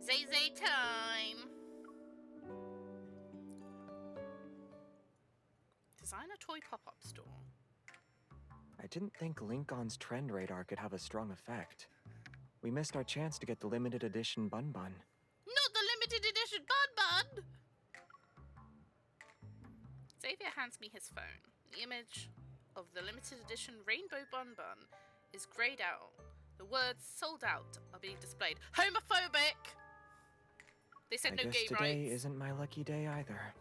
Zay time! Design a toy pop-up store. I didn't think Lincoln's trend radar could have a strong effect. We missed our chance to get the limited edition Bun Bun. Not the limited edition Bun Bun! Xavier hands me his phone. The image of the limited edition Rainbow Bun Bun is grayed out. The words "sold out" are being displayed. Homophobic! They said no gay rights. I guess today isn't my lucky day either.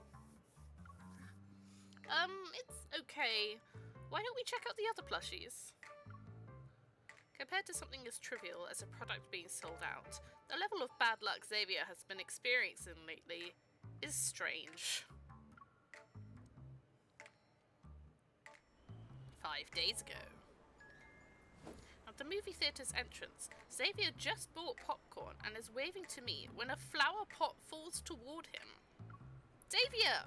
It's okay. Why don't we check out the other plushies? Compared to something as trivial as a product being sold out, the level of bad luck Xavier has been experiencing lately is strange. 5 days ago. At the movie theatre's entrance, Xavier just bought popcorn and is waving to me when a flower pot falls toward him. Xavier!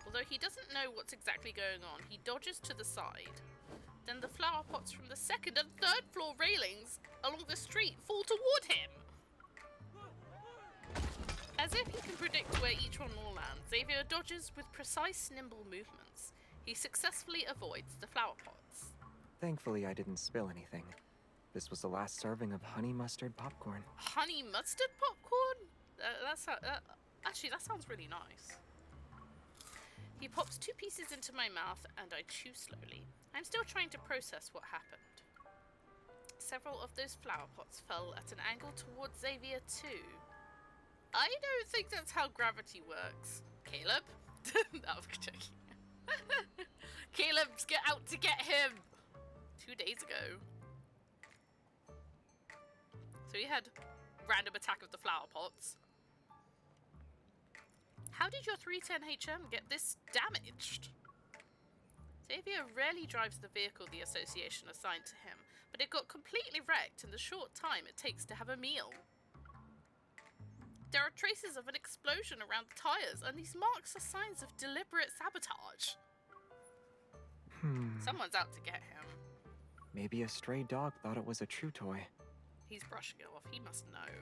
Although he doesn't know what's exactly going on, he dodges to the side. Then the flower pots from the second and third floor railings along the street fall toward him. As if he can predict where each one will land, Xavier dodges with precise, nimble movements. He successfully avoids the flower pots. Thankfully, I didn't spill anything. This was the last serving of honey mustard popcorn. Honey mustard popcorn? Actually, that sounds really nice. He pops 2 pieces into my mouth and I chew slowly. I'm still trying to process what happened. Several of those flower pots fell at an angle towards Xavier too. I don't think that's how gravity works. Caleb? No, I'm joking. Caleb's out to get him! 2 days ago. So he had random attack of the flower pots. How did your 310HM get this damaged? Xavier rarely drives the vehicle the association assigned to him, but it got completely wrecked in the short time it takes to have a meal. There are traces of an explosion around the tires, and these marks are signs of deliberate sabotage. Someone's out to get him. Maybe a stray dog thought it was a true toy. He's brushing it off, he must know.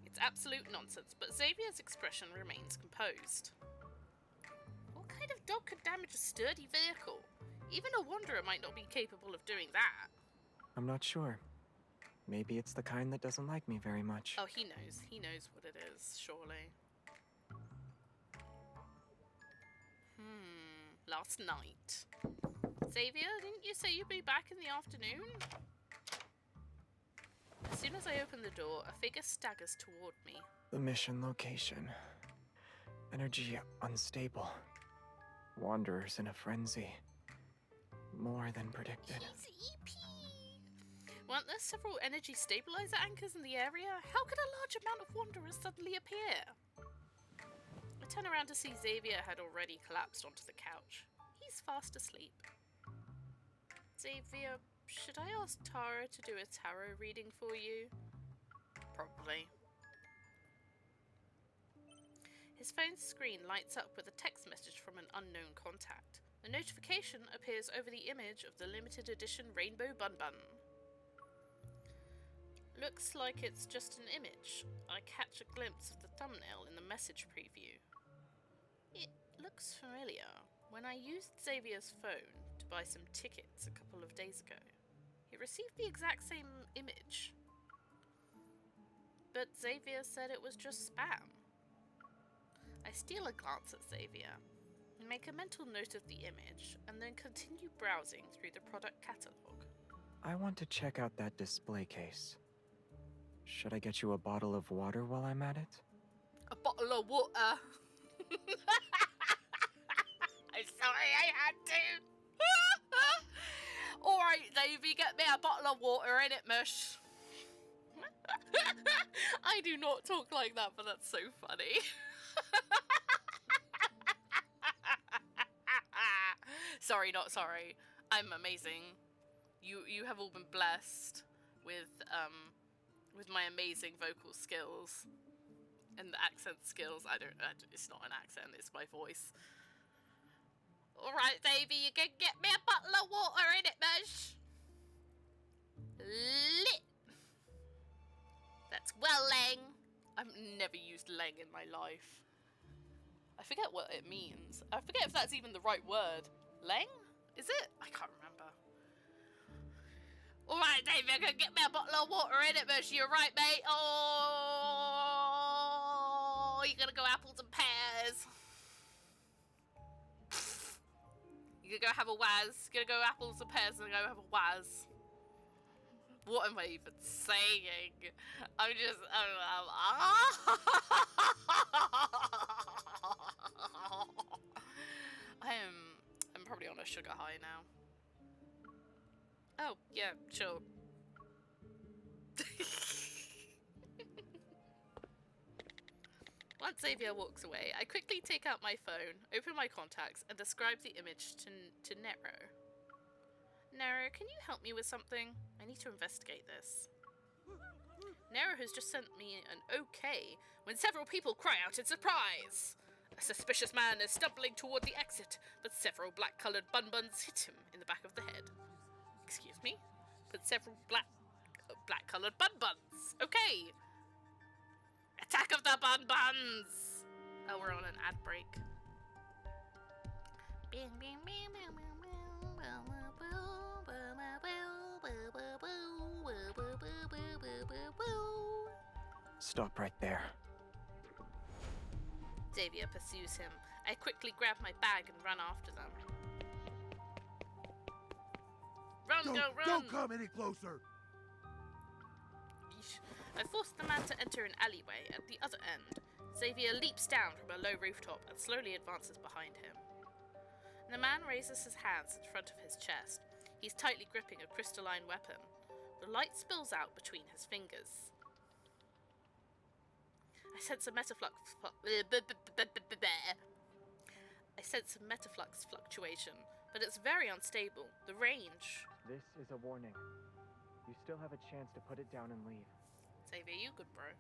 It's absolute nonsense, but Xavier's expression remains composed. What kind of dog could damage a sturdy vehicle? Even a wanderer might not be capable of doing that. I'm not sure. Maybe it's the kind that doesn't like me very much. Oh, he knows. He knows what it is, surely. Last night. Xavier, didn't you say you'd be back in the afternoon? As soon as I open the door, a figure staggers toward me. The mission location. Energy unstable. Wanderers in a frenzy. More than predicted. He's EP. Weren't there several energy stabilizer anchors in the area? How could a large amount of wanderers suddenly appear? I turn around to see Xavier had already collapsed onto the couch. He's fast asleep. Xavier, should I ask Tara to do a tarot reading for you? Probably. His phone's screen lights up with a text message from an unknown contact. The notification appears over the image of the limited edition Rainbow Bun Bun. Looks like it's just an image. I catch a glimpse of the thumbnail in the message preview. It looks familiar. When I used Xavier's phone to buy some tickets a couple of days ago, he received the exact same image. But Xavier said it was just spam. I steal a glance at Xavier and make a mental note of the image and then continue browsing through the product catalogue. I want to check out that display case. Should I get you a bottle of water while I'm at it? A bottle of water? I'm sorry I had to. Alright, Davey, get me a bottle of water, innit, mush? I do not talk like that, but that's so funny. Sorry, not sorry. I'm amazing. You have all been blessed with my amazing vocal skills and the accent skills. It's not an accent, it's my voice. Alright, Davey, you can get me a bottle of water in it, never used Leng in my life. I forget what it means. I forget if that's even the right word. Leng? Is it? I can't remember. Alright, Dave, I can get me a bottle of water in it, Bush. You're right, mate. Oh, you're gonna go apples and pears. You're gonna go have a waz. You're gonna go apples and pears and go have a waz. What am I even saying? I'm just... I'm probably on a sugar high now. Oh, yeah, sure. Once Xavier walks away, I quickly take out my phone, open my contacts, and describe the image to Nero. Nero, can you help me with something? I need to investigate this. Nero has just sent me an okay when several people cry out in surprise. A suspicious man is stumbling toward the exit, but several black-coloured bun-buns hit him in the back of the head. Excuse me? But several black-coloured bun-buns. Okay. Attack of the bun-buns! Oh, we're on an ad break. Stop right there. Xavier pursues him. I quickly grab my bag and run after them. Run, go, run! Don't come any closer! Yeesh. I force the man to enter an alleyway at the other end. Xavier leaps down from a low rooftop and slowly advances behind him. The man raises his hands in front of his chest. He's tightly gripping a crystalline weapon. The light spills out between his fingers. I sense a metaflux fluctuation, but it's very unstable. The range. This is a warning. You still have a chance to put it down and leave. Xavier, you good, bro?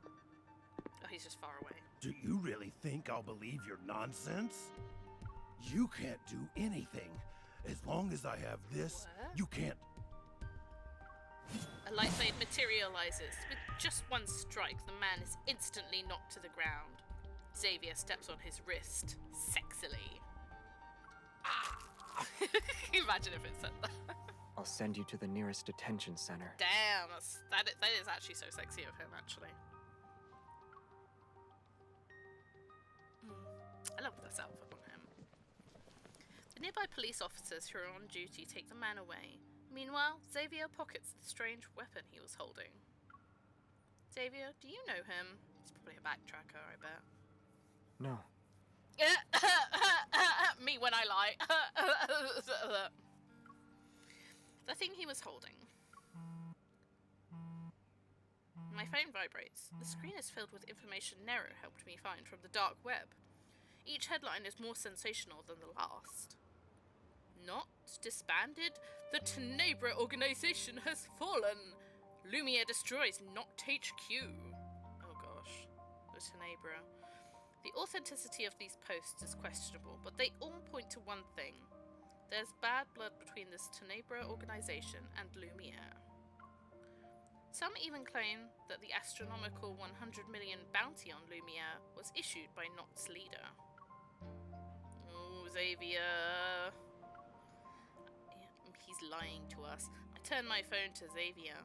Oh, he's just far away. Do you really think I'll believe your nonsense? You can't do anything. As long as I have this, What? you can't. A light blade materializes. With just one strike, the man is instantly knocked to the ground. Xavier steps on his wrist, sexily. Ah! Imagine if it said that. I'll send you to the nearest detention center. Damn, that is actually so sexy of him, actually. I love this outfit on him. The nearby police officers who are on duty take the man away. Meanwhile, Xavier pockets the strange weapon he was holding. Xavier, do you know him? He's probably a backtracker, I bet. No. Me when I lie. The thing he was holding. My phone vibrates. The screen is filled with information Nero helped me find from the dark web. Each headline is more sensational than the last. Not disbanded? The Tenebra organization has fallen! Lumiere destroys Noct HQ. Oh gosh. The Tenebra. The authenticity of these posts is questionable, but they all point to one thing. There's bad blood between this Tenebra organization and Lumiere. Some even claim that the astronomical 100 million bounty on Lumiere was issued by Noct's leader. Oh, Xavier. He's lying to us. I turn my phone to Xavier.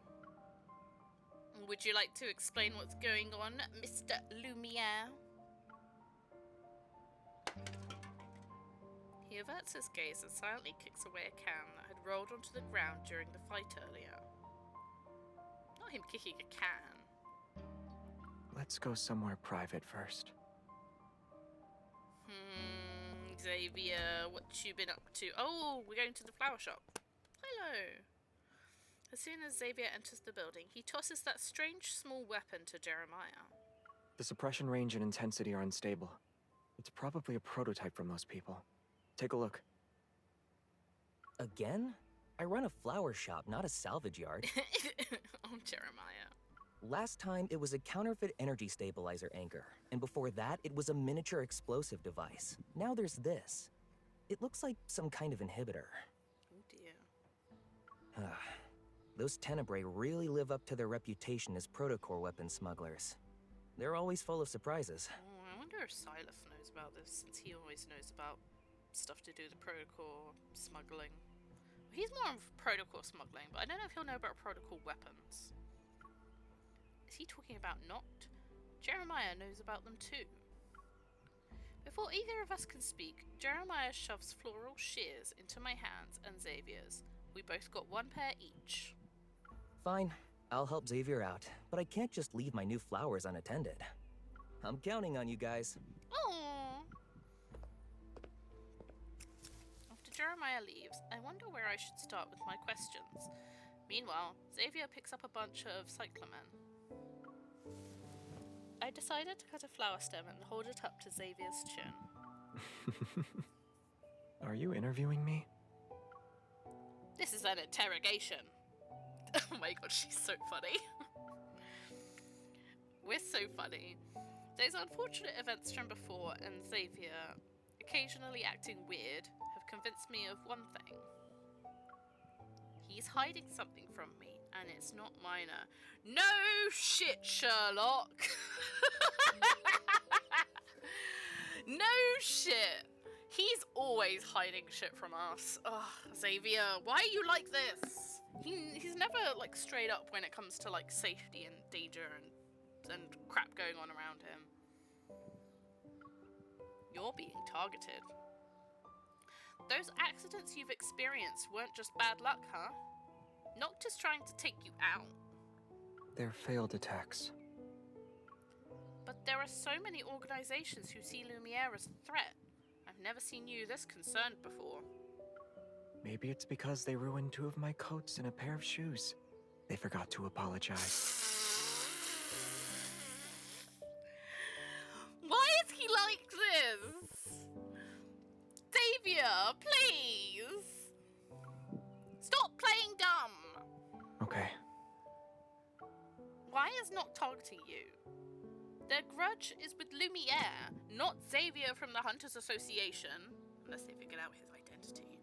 Would you like to explain what's going on, Mr. Lumiere? He averts his gaze and silently kicks away a can that had rolled onto the ground during the fight earlier. Not him kicking a can. Let's go somewhere private first. Xavier, what you been up to? Oh, we're going to the flower shop. Hello. As soon as Xavier enters the building, he tosses that strange small weapon to Jeremiah. The suppression range and intensity are unstable. It's probably a prototype from those people. Take a look. Again? I run a flower shop, not a salvage yard. Oh, Jeremiah. Last time, it was a counterfeit energy stabilizer anchor, and before that, it was a miniature explosive device. Now there's this. It looks like some kind of inhibitor. Oh, dear. Those Tenebrae really live up to their reputation as protocore weapon smugglers. They're always full of surprises. Oh, I wonder if Silas knows about this, since he always knows about stuff to do with the protocol, smuggling. He's more of protocol smuggling, but I don't know if he'll know about protocol weapons. Is he talking about Noct? Jeremiah knows about them too. Before either of us can speak, Jeremiah shoves floral shears into my hands and Xavier's. We both got one pair each. Fine, I'll help Xavier out, but I can't just leave my new flowers unattended. I'm counting on you guys. Oh. After Jeremiah leaves, I wonder where I should start with my questions. Meanwhile, Xavier picks up a bunch of cyclamen. I decided to cut a flower stem and hold it up to Xavier's chin. Are you interviewing me? This is an interrogation. Oh my god, she's so funny. We're so funny. Those unfortunate events from before and Xavier occasionally acting weird have convinced me of one thing. He's hiding something from me, and it's not minor. No shit, Sherlock! No shit! He's always hiding shit from us. Ugh, Xavier, why are you like this? He's never, like, straight up when it comes to, like, safety and danger and crap going on around him. You're being targeted. Those accidents you've experienced weren't just bad luck, huh? Noct is trying to take you out. They're failed attacks. But there are so many organizations who see Lumiere as a threat. I've never seen you this concerned before. Maybe it's because they ruined 2 of my coats and a pair of shoes. They forgot to apologize. Why is he like this? Xavier, please! Stop playing dumb! Okay. Why is Noct targeting you? Their grudge is with Lumiere, not Xavier from the Hunters Association, unless they figured out his identity.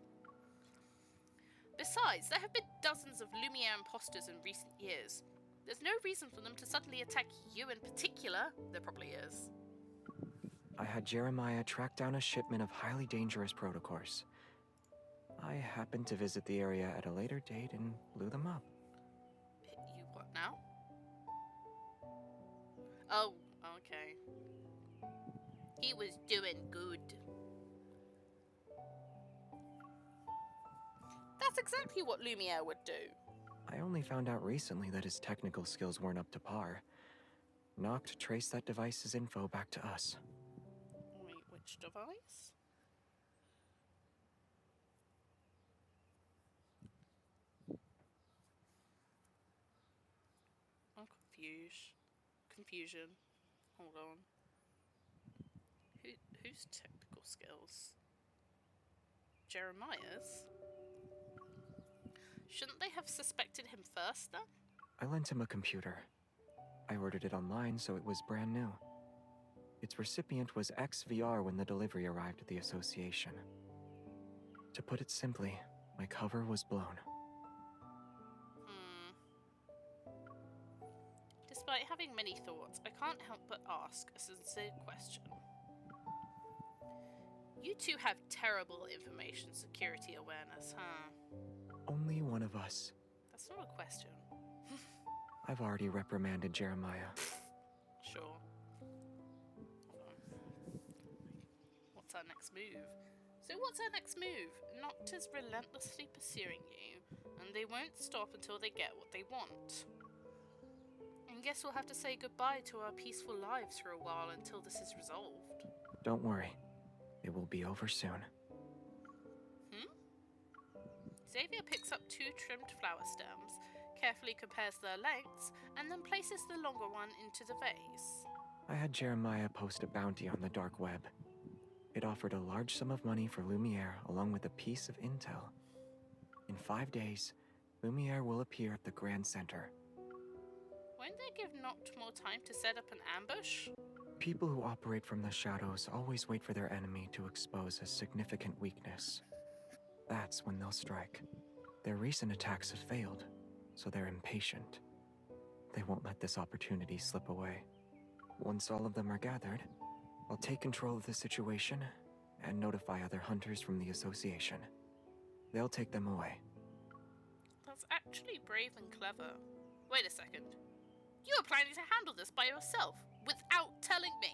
Besides, there have been dozens of Lumiere imposters in recent years. There's no reason for them to suddenly attack you in particular. There probably is. I had Jeremiah track down a shipment of highly dangerous protocols. I happened to visit the area at a later date and blew them up. You what now? Oh, okay. He was doing good. That's exactly what Lumiere would do. I only found out recently that his technical skills weren't up to par. Noct traced that device's info back to us. Wait, which device? I'm confused. Confusion. Hold on. Whose technical skills? Jeremiah's? Shouldn't they have suspected him first, then? I lent him a computer. I ordered it online, so it was brand new. Its recipient was XVR when the delivery arrived at the association. To put it simply, my cover was blown. Despite having many thoughts, I can't help but ask a sincere question. You two have terrible information security awareness, huh? Only one of us. That's not a question. I've already reprimanded Jeremiah. Sure. Hold on. What's our next move? So what's our next move? Noct is relentlessly pursuing you, and they won't stop until they get what they want. I guess we'll have to say goodbye to our peaceful lives for a while until this is resolved. Don't worry. It will be over soon. Xavier picks up 2 trimmed flower stems, carefully compares their lengths, and then places the longer one into the vase. I had Jeremiah post a bounty on the dark web. It offered a large sum of money for Lumiere along with a piece of intel. In 5 days, Lumiere will appear at the Grand Center. Won't they give Noct more time to set up an ambush? People who operate from the shadows always wait for their enemy to expose a significant weakness. That's when they'll strike. Their recent attacks have failed, so they're impatient. They won't let this opportunity slip away. Once all of them are gathered, I'll take control of the situation and notify other hunters from the association. They'll take them away. That's actually brave and clever. Wait a second. You were planning to handle this by yourself, without telling me.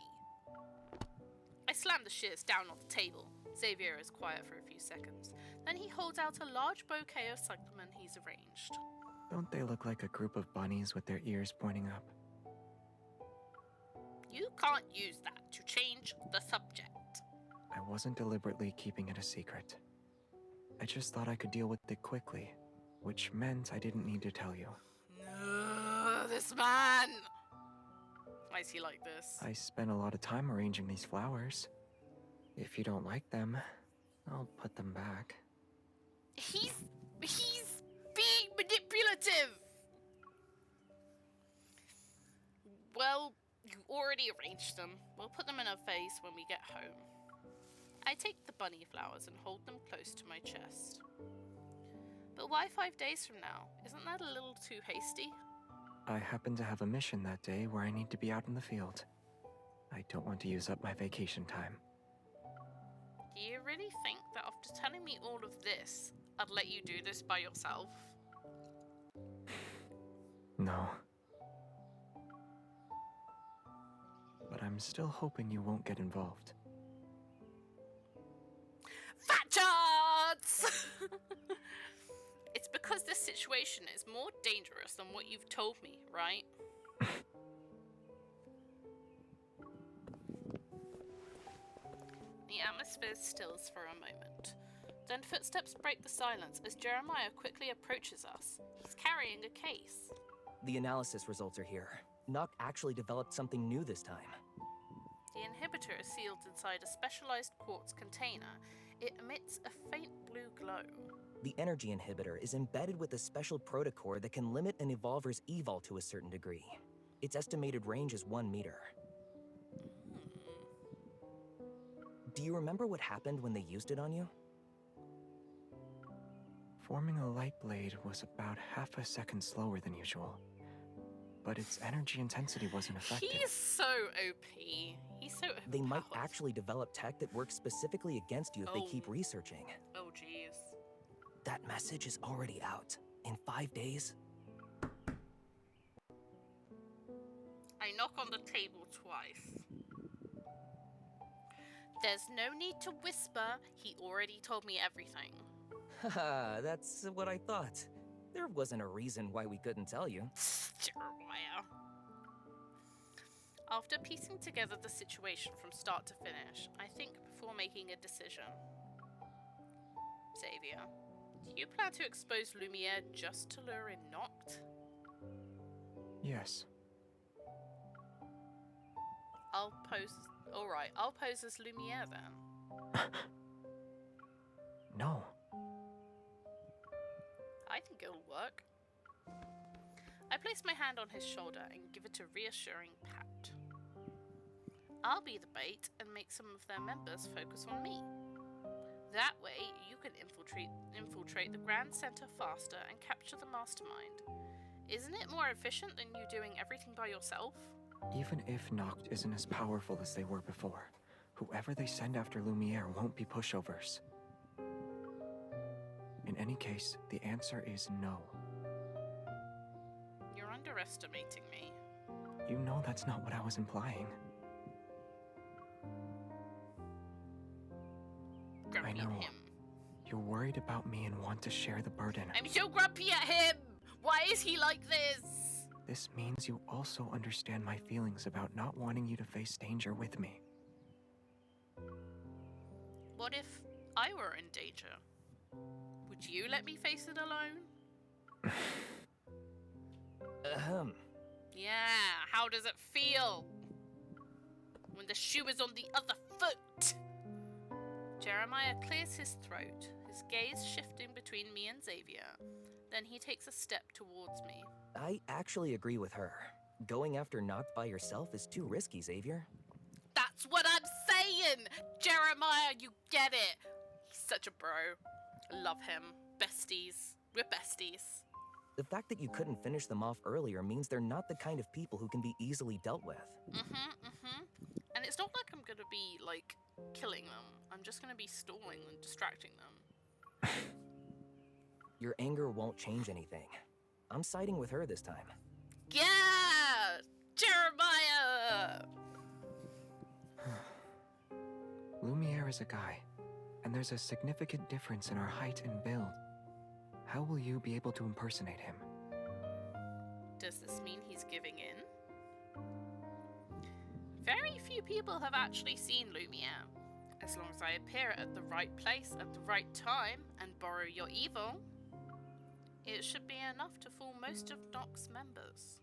I slam the shears down on the table. Xavier is quiet for a few seconds. Then he holds out a large bouquet of cyclamen he's arranged. Don't they look like a group of bunnies with their ears pointing up? You can't use that to change the subject. I wasn't deliberately keeping it a secret. I just thought I could deal with it quickly, which meant I didn't need to tell you. This man! Why is he like this? I spent a lot of time arranging these flowers. If you don't like them, I'll put them back. He's being manipulative! Well, you already arranged them. We'll put them in a vase when we get home. I take the bunny flowers and hold them close to my chest. But why 5 days from now? Isn't that a little too hasty? I happen to have a mission that day where I need to be out in the field. I don't want to use up my vacation time. Do you really think that after telling me all of this, I'd let you do this by yourself? No. But I'm still hoping you won't get involved. Fat chance! It's because this situation is more dangerous than what you've told me, right? The atmosphere stills for a moment. Then footsteps break the silence as Jeremiah quickly approaches us. He's carrying a case. The analysis results are here. Noct actually developed something new this time. The inhibitor is sealed inside a specialized quartz container. It emits a faint blue glow. The energy inhibitor is embedded with a special protocore that can limit an evolver's evol to a certain degree. Its estimated range is 1 meter. Do you remember what happened when they used it on you? Forming a light blade was about half a second slower than usual. But its energy intensity wasn't effective. He's so OP. He's so overpowered. They might actually develop tech that works specifically against you if they keep researching. Oh, jeez. That message is already out. In 5 days. I knock on the table twice. There's no need to whisper. He already told me everything. Haha, that's what I thought. There wasn't a reason why we couldn't tell you. Jeremiah. After piecing together the situation from start to finish, I think before making a decision. Xavier, do you plan to expose Lumiere just to lure in Noct? Yes. Alright, I'll pose as Lumiere then. No. I think it'll work. I place my hand on his shoulder and give it a reassuring pat. I'll be the bait and make some of their members focus on me. That way, you can infiltrate the Grand Center faster and capture the mastermind. Isn't it more efficient than you doing everything by yourself? Even if Noct isn't as powerful as they were before, whoever they send after Lumiere won't be pushovers. In any case, the answer is no. You're underestimating me. You know that's not what I was implying. Grumpy I know. at him. You're worried about me and want to share the burden. I'm so grumpy at him! Why is he like this? This means you also understand my feelings about not wanting you to face danger with me. What if I were in danger? Would you let me face it alone? Yeah, how does it feel? When the shoe is on the other foot? Jeremiah clears his throat, his gaze shifting between me and Xavier. Then he takes a step towards me. I actually agree with her. Going after Noct by yourself is too risky, Xavier. That's what I'm saying! Jeremiah, you get it! He's such a bro. Love him. Besties. We're besties. The fact that you couldn't finish them off earlier means they're not the kind of people who can be easily dealt with. And it's not like I'm gonna be, like, killing them. I'm just gonna be stalling and distracting them. Your anger won't change anything. I'm siding with her this time. Yeah! Jeremiah! Lumiere is a guy, and there's a significant difference in our height and build. How will you be able to impersonate him? Does this mean he's giving in? Very few people have actually seen Lumiere. As long as I appear at the right place at the right time and borrow your evil, it should be enough to fool most of Noc's members.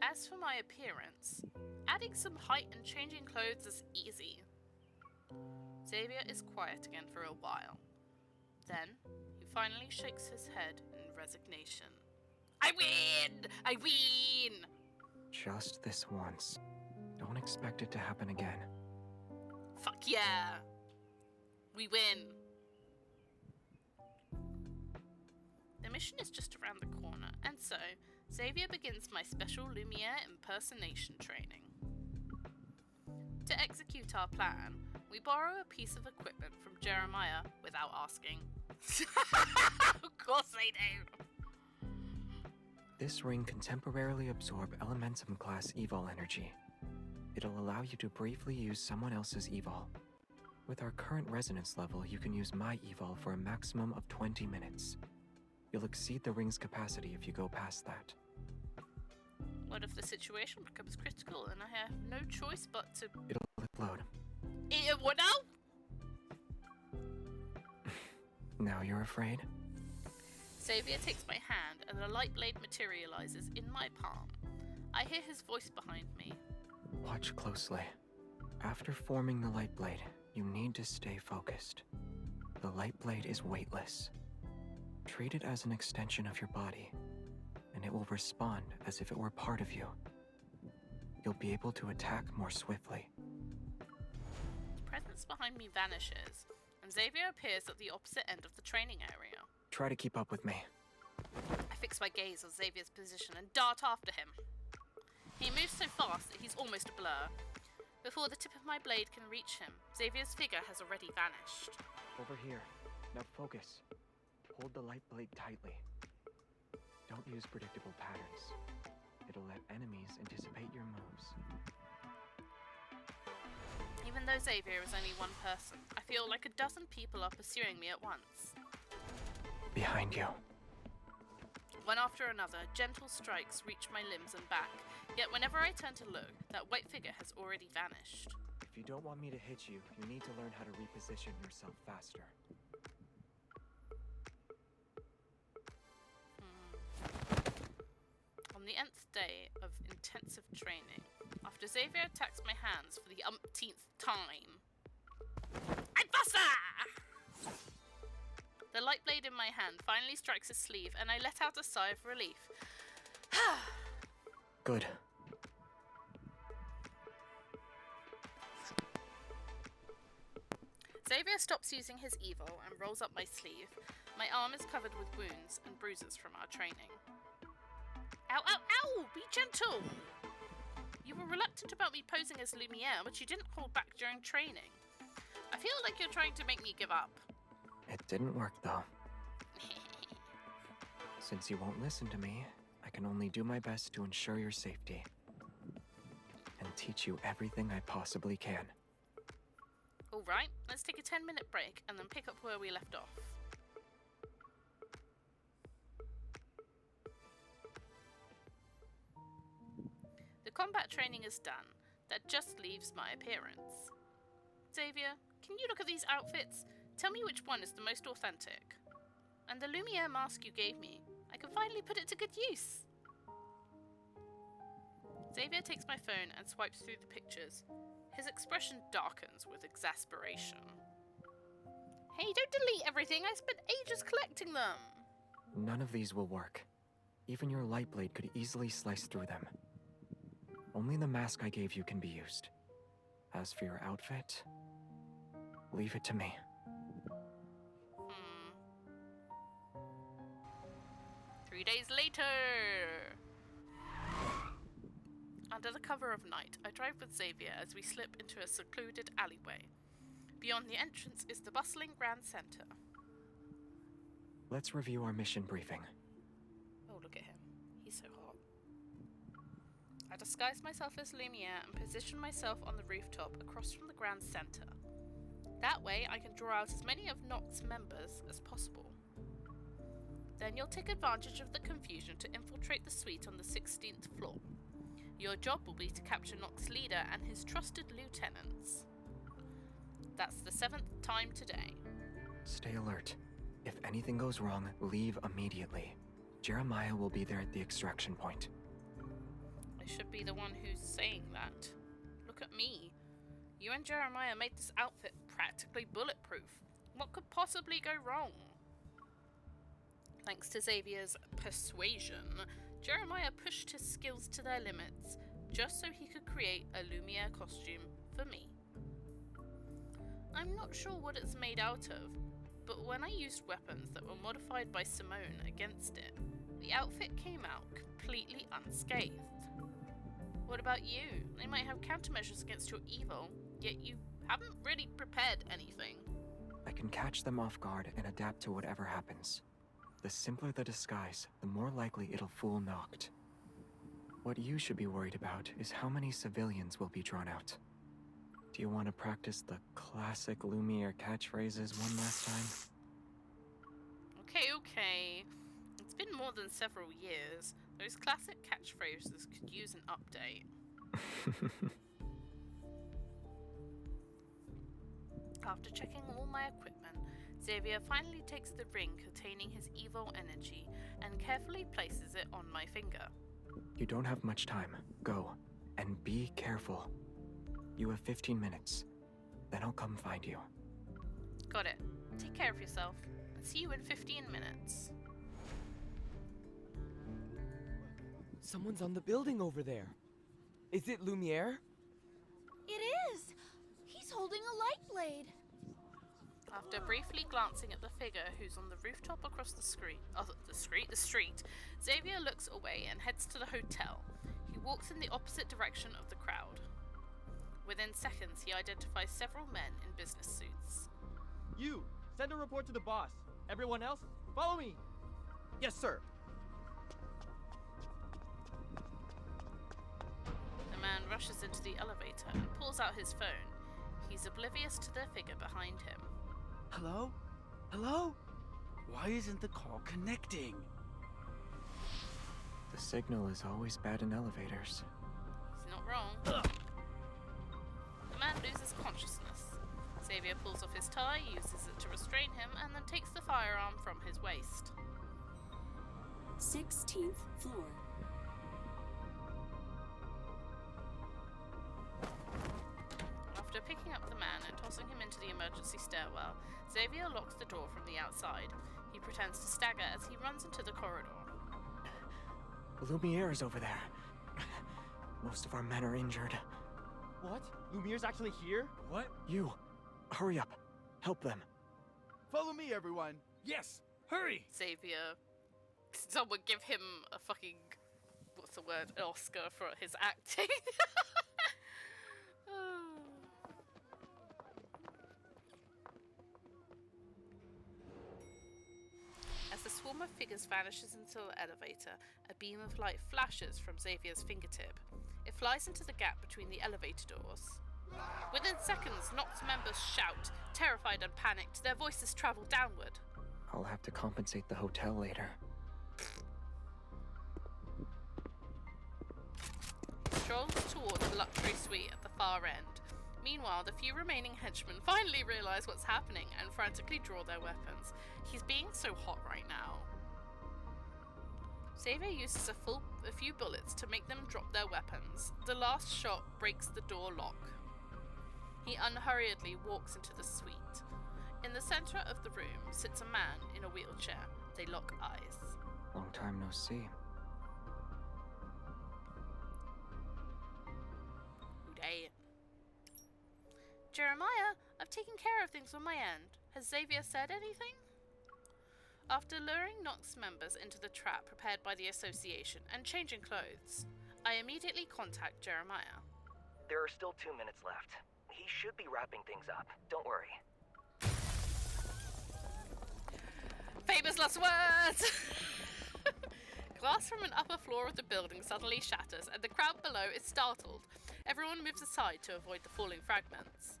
As for my appearance, adding some height and changing clothes is easy. Xavier is quiet again for a while. Then, he finally shakes his head in resignation. I win! I win! Just this once. Don't expect it to happen again. Fuck yeah! We win! The mission is just around the corner, and so, Xavier begins my special Lumiere impersonation training. To execute our plan, we borrow a piece of equipment from Jeremiah without asking. Of course they do! This ring can temporarily absorb Elementum class evil energy. It'll allow you to briefly use someone else's evil. With our current resonance level, you can use my evil for a maximum of 20 minutes. You'll exceed the ring's capacity if you go past that. What if the situation becomes critical and I have no choice but to... It'll explode. What now? Now you're afraid? Xavier takes my hand and a light blade materializes in my palm. I hear his voice behind me. Watch closely. After forming the light blade, you need to stay focused. The light blade is weightless. Treat it as an extension of your body, and it will respond as if it were part of you. You'll be able to attack more swiftly. The presence behind me vanishes, and Xavier appears at the opposite end of the training area. Try to keep up with me. I fix my gaze on Xavier's position and dart after him. He moves so fast that he's almost a blur. Before the tip of my blade can reach him, Xavier's figure has already vanished. Over here. Now focus. Hold the light blade tightly. Don't use predictable patterns. It'll let enemies anticipate your moves. Even though Xavier is only one person, I feel like a dozen people are pursuing me at once. Behind you. One after another, gentle strikes reach my limbs and back, yet whenever I turn to look, that white figure has already vanished. If you don't want me to hit you, you need to learn how to reposition yourself faster. On the nth day of intensive training, after Xavier attacks my hands for the umpteenth time, I buster! The light blade in my hand finally strikes his sleeve, and I let out a sigh of relief. Good. Xavier stops using his evil and rolls up my sleeve. My arm is covered with wounds and bruises from our training. Ow, ow, ow! Be gentle! You were reluctant about me posing as Lumiere, but you didn't hold back during training. I feel like you're trying to make me give up. It didn't work, though. Since you won't listen to me, I can only do my best to ensure your safety. And teach you everything I possibly can. Alright, let's take a 10-minute break and then pick up where we left off. The combat training is done. That just leaves my appearance. Xavier, can you look at these outfits? Tell me which one is the most authentic. And the Lumiere mask you gave me, I can finally put it to good use. Xavier takes my phone and swipes through the pictures. His expression darkens with exasperation. Hey, don't delete everything. I spent ages collecting them. None of these will work. Even your light blade could easily slice through them. Only the mask I gave you can be used. As for your outfit, leave it to me. 3 days later! Under the cover of night, I drive with Xavier as we slip into a secluded alleyway. Beyond the entrance is the bustling Grand Center. Let's review our mission briefing. Oh, look at him. He's so hot. I disguise myself as Lumiere and position myself on the rooftop across from the Grand Center. That way, I can draw out as many of Noct's members as possible. Then you'll take advantage of the confusion to infiltrate the suite on the 16th floor. Your job will be to capture Noct's leader and his trusted lieutenants. That's the 7th time today. Stay alert. If anything goes wrong, leave immediately. Jeremiah will be there at the extraction point. I should be the one who's saying that. Look at me. You and Jeremiah made this outfit practically bulletproof. What could possibly go wrong? Thanks to Xavier's persuasion, Jeremiah pushed his skills to their limits just so he could create a Lumiere costume for me. I'm not sure what it's made out of, but when I used weapons that were modified by Simone against it, the outfit came out completely unscathed. What about you? They might have countermeasures against your evil, yet you haven't really prepared anything. I can catch them off guard and adapt to whatever happens. The simpler the disguise, the more likely it'll fool Noct. What you should be worried about is how many civilians will be drawn out. Do you want to practice the classic Lumiere catchphrases one last time? Okay. It's been more than several years. Those classic catchphrases could use an update. After checking all my equipment, Xavier finally takes the ring containing his evil energy and carefully places it on my finger. You don't have much time. Go. And be careful. You have 15 minutes. Then I'll come find you. Got it. Take care of yourself, and see you in 15 minutes. Someone's on the building over there. Is it Lumiere? It is! He's holding a light blade. After briefly glancing at the figure who's on the rooftop across the street, Xavier looks away and heads to the hotel. He walks in the opposite direction of the crowd. Within seconds, he identifies several men in business suits. You, send a report to the boss. Everyone else, follow me. Yes, sir. The man rushes into the elevator and pulls out his phone. He's oblivious to the figure behind him. Hello? Hello? Why isn't the call connecting? The signal is always bad in elevators. He's not wrong. The man loses consciousness. Xavier pulls off his tie, uses it to restrain him, and then takes the firearm from his waist. 16th floor. After picking up the man and tossing him into the emergency stairwell, Xavier locks the door from the outside. He pretends to stagger as he runs into the corridor. Lumiere is over there. Most of our men are injured. What? Lumiere's actually here? What? You, hurry up. Help them. Follow me, everyone. Yes, hurry! Xavier, someone give him a fucking, what's the word, an Oscar for his acting. As the swarm of figures vanishes into the elevator, a beam of light flashes from Xavier's fingertip. It flies into the gap between the elevator doors. Within seconds, Noct's members shout, terrified and panicked. Their voices travel downward. I'll have to compensate the hotel later. He strolls toward the luxury suite at the far end. Meanwhile, the few remaining henchmen finally realize what's happening and frantically draw their weapons. He's being so hot right now. Xavier uses a few bullets to make them drop their weapons. The last shot breaks the door lock. He unhurriedly walks into the suite. In the center of the room sits a man in a wheelchair. They lock eyes. Long time no see. Uday. Jeremiah, I've taken care of things on my end. Has Xavier said anything? After luring Nox members into the trap prepared by the association and changing clothes, I immediately contact Jeremiah. There are still 2 minutes left. He should be wrapping things up. Don't worry. Famous last words! Glass from an upper floor of the building suddenly shatters, and the crowd below is startled. Everyone moves aside to avoid the falling fragments.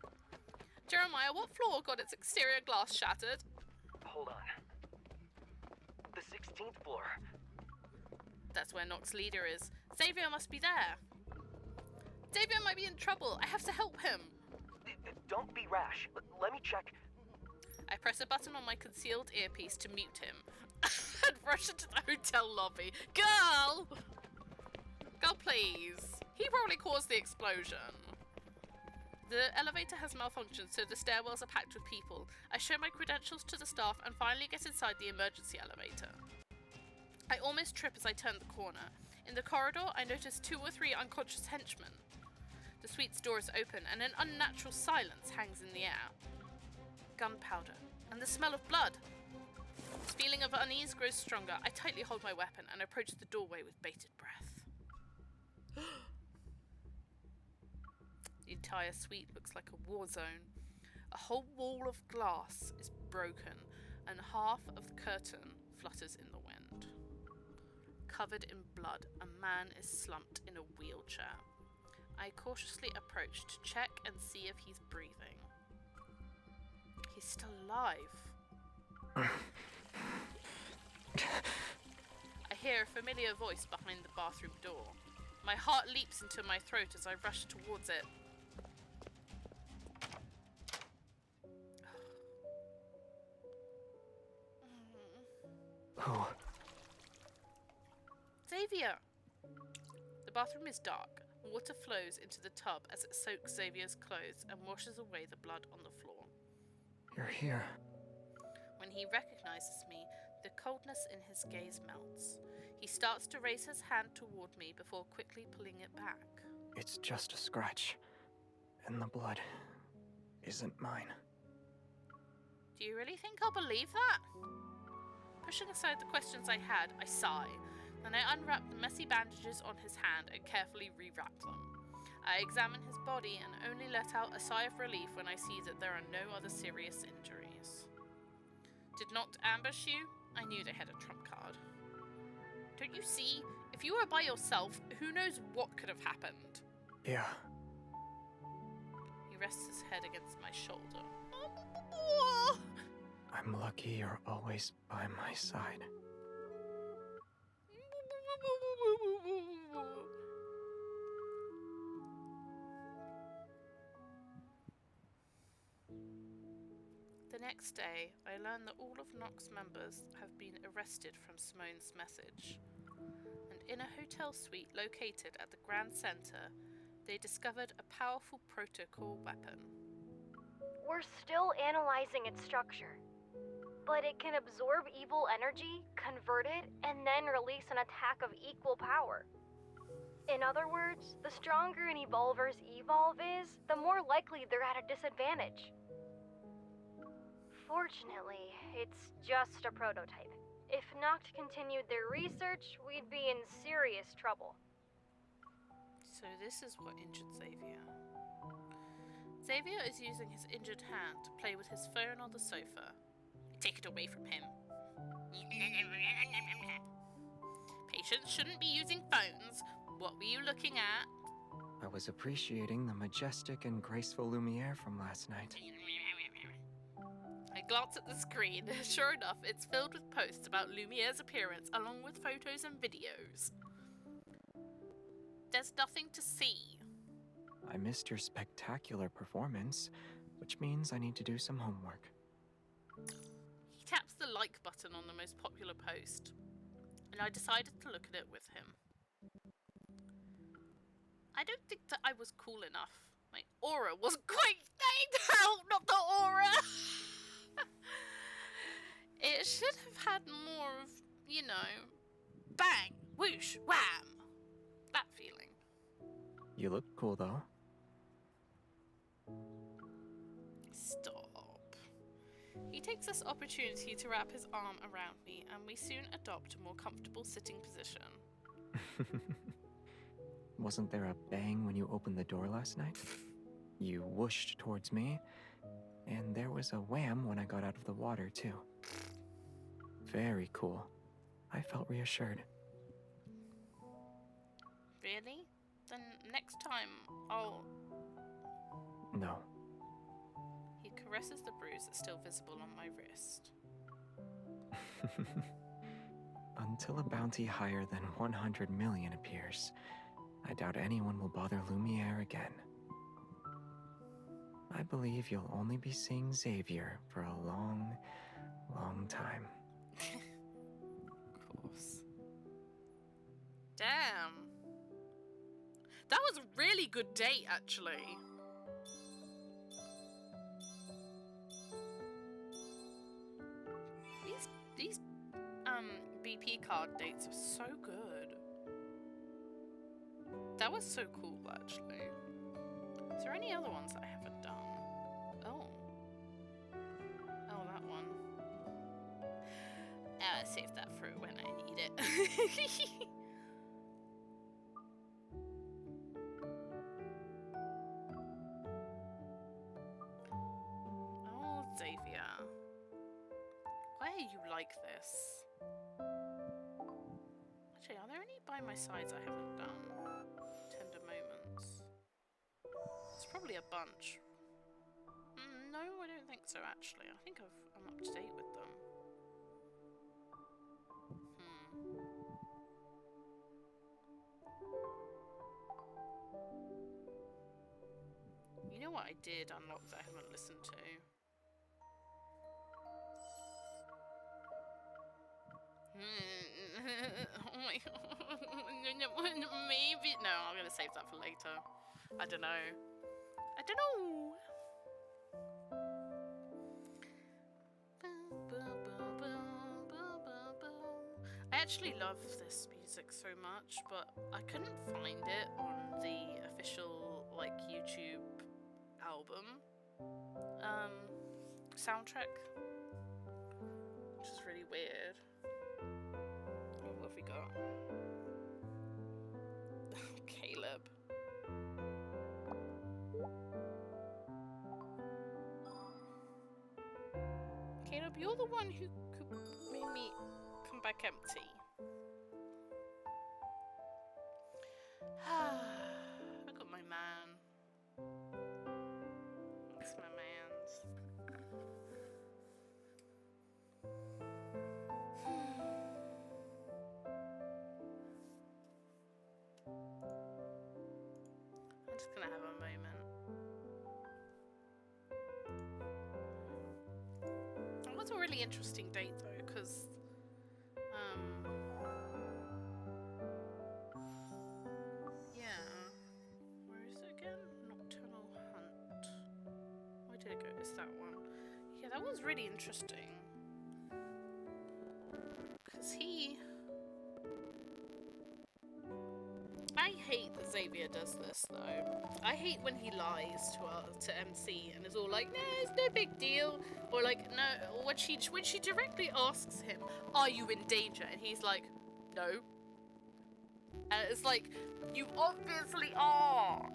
Jeremiah, what floor got its exterior glass shattered? Hold on. The 16th floor. That's where Nox leader is. Xavier must be there. Xavier might be in trouble. I have to help him. Don't be rash. Let me check. I press a button on my concealed earpiece to mute him and rush into the hotel lobby. Girl! Girl, please. He probably caused the explosion. The elevator has malfunctioned, so the stairwells are packed with people. I show my credentials to the staff and finally get inside the emergency elevator. I almost trip as I turn the corner. In the corridor, I notice 2 or 3 unconscious henchmen. The suite's door is open and an unnatural silence hangs in the air. Gunpowder and the smell of blood. The feeling of unease grows stronger. I tightly hold my weapon and approach the doorway with bated breath. The entire suite looks like a war zone. A whole wall of glass is broken and half of the curtain flutters in the wind. Covered in blood, a man is slumped in a wheelchair. I cautiously approach to check and see if he's breathing. He's still alive. I hear a familiar voice behind the bathroom door. My heart leaps into my throat as I rush towards it. Who? Xavier! The bathroom is dark. Water flows into the tub as it soaks Xavier's clothes and washes away the blood on the floor. You're here. When he recognizes me, the coldness in his gaze melts. He starts to raise his hand toward me before quickly pulling it back. It's just a scratch. And the blood isn't mine. Do you really think I'll believe that? Pushing aside the questions I had, I sigh. Then I unwrap the messy bandages on his hand and carefully rewrap them. I examine his body and only let out a sigh of relief when I see that there are no other serious injuries. Did Noct ambush you? I knew they had a trump card. Don't you see? If you were by yourself, who knows what could have happened? Yeah. He rests his head against my shoulder. I'm lucky you're always by my side. The next day, I learn that all of Nox members have been arrested from Simone's message. And in a hotel suite located at the Grand Center, they discovered a powerful protocol weapon. We're still analyzing its structure, but it can absorb evil energy, convert it, and then release an attack of equal power. In other words, the stronger an evolver's evolve is, the more likely they're at a disadvantage. Fortunately, it's just a prototype. If Noct continued their research, we'd be in serious trouble. So this is what injured Xavier. Xavier is using his injured hand to play with his phone on the sofa. Take it away from him. Patients shouldn't be using phones. What were you looking at? I was appreciating the majestic and graceful Lumiere from last night. I glance at the screen. Sure enough, it's filled with posts about Lumiere's appearance along with photos and videos. There's nothing to see. I missed your spectacular performance, which means I need to do some homework. He taps the like button on the most popular post, and I decided to look at it with him. I don't think that I was cool enough. My aura was quite help, not the aura! It should have had more of, you know, bang, whoosh, wham. That feeling. You look cool, though. Stop. He takes this opportunity to wrap his arm around me, and we soon adopt a more comfortable sitting position. Wasn't there a bang when you opened the door last night? You whooshed towards me, and there was a wham when I got out of the water, too. Very cool. I felt reassured. Really? Then next time, I'll... No. He caresses the bruise that's still visible on my wrist. Until a bounty higher than 100 million appears, I doubt anyone will bother Lumiere again. I believe you'll only be seeing Xavier for a long, long time. Of course. Damn. That was a really good date, actually. These BP card dates are so good. That was so cool, actually. Is there any other ones that I haven't done? Oh. Oh, that one. Save that for when I need it. Oh, Xavier. Why are you like this? Actually, are there any by my sides I haven't done? Tender moments. It's probably a bunch. No, I don't think so, actually. I think I'm up to date with them. You know what I did unlock that I haven't listened to? Oh my god. Maybe. No, I'm gonna save that for later. I don't know. I don't know. I actually love this music so much, but I couldn't find it on the official, like, YouTube album soundtrack, which is really weird. Oh, what have we got? Caleb. Caleb, you're the one who made me come back empty. I got my man. That's my man's. I'm just gonna have a moment. It was a really interesting date though, because yeah. Where is it again? Nocturnal Hunt. Where did it go? It's that one. Yeah, that was really interesting. Because I hate that Xavier does this though. I hate when he lies to MC and is all like, "No, it's no big deal," or like, "No." When she directly asks him, "Are you in danger?" and he's like, "No," and it's like, "You obviously are.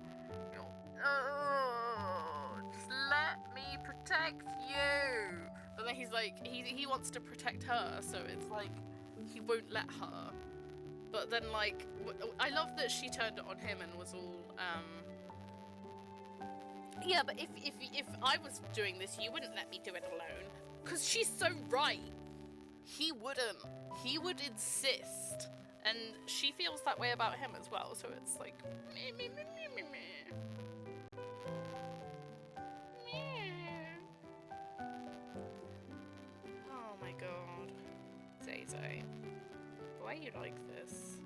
Just let me protect you." But then he's like, he wants to protect her, so it's like he won't let her. But then, like, I love that she turned it on him and was all, yeah, but if I was doing this, you wouldn't let me do it alone. Because she's so right. He wouldn't. He would insist. And she feels that way about him as well, so it's like, meh, meh, meh, meh, meh, meh. Oh my god. Zay. Why are you like this?